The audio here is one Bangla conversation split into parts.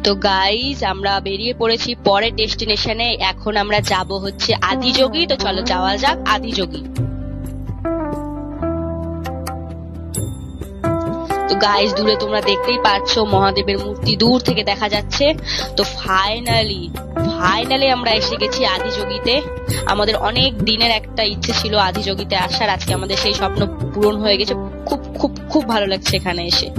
তো গাইজ আমরা বেরিয়ে পড়েছি পরের ডেস্টিনেশনে। এখন আমরা যাব হচ্ছে আদিযোগী। তো চলো যাওয়া যাক আদিযোগী। তো গাইজ দূরে তোমরা দেখতেই পাচ্ছ মহাদেবের মূর্তি দূর থেকে দেখা যাচ্ছে। তো ফাইনালি আমরা এসে গেছি আদিযোগীতে। আমাদের অনেক দিনের একটা ইচ্ছে ছিল আদিযোগীতে আসার, আজকে আমাদের সেই স্বপ্ন পূরণ হয়ে গেছে। খুব খুব খুব ভালো লাগছে এখানে এসে।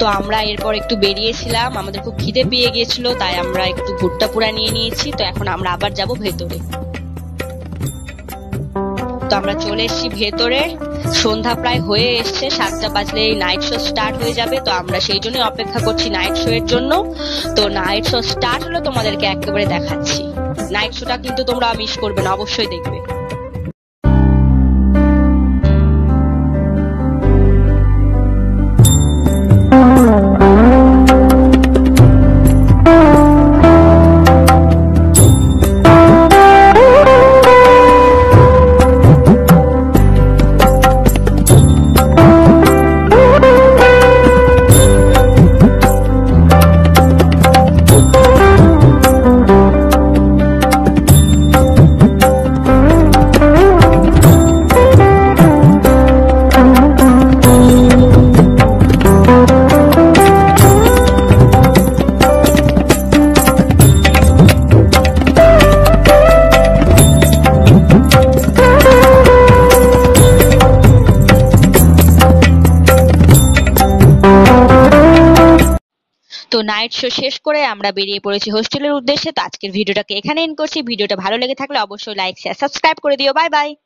তো আমরা এরপর একটু বেরিয়েছিলাম, আমাদের খুব খিদে পেয়ে গিয়েছিল, তাই আমরা একটু ভুট্টা পোড়া নিয়ে নিয়েছি। তো এখন আমরা আবার যাব ভেতরে। তো আমরা চলে এসেছি ভেতরে। সন্ধ্যা প্রায় হয়ে এসছে, 7টা বাজলে নাইট শো স্টার্ট হয়ে যাবে। তো আমরা সেই জন্যই অপেক্ষা করছি নাইট শো এর জন্য। তো নাইট শো স্টার্ট হলো তোমাদেরকে একেবারে দেখাচ্ছি। নাইট শোটা কিন্তু তোমরা মিস করবে না, অবশ্যই দেখবে। তো নাইট শো শেষ করে আমরা বেরিয়ে পড়েছি হোস্টেলের উদ্দেশ্যে। তো আজকের ভিডিওটাকে এখানে এন্ড করছি। ভিডিওটা ভালো লেগে থাকলে অবশ্যই লাইক শেয়ার সাবস্ক্রাইব করে দিও। Bye bye.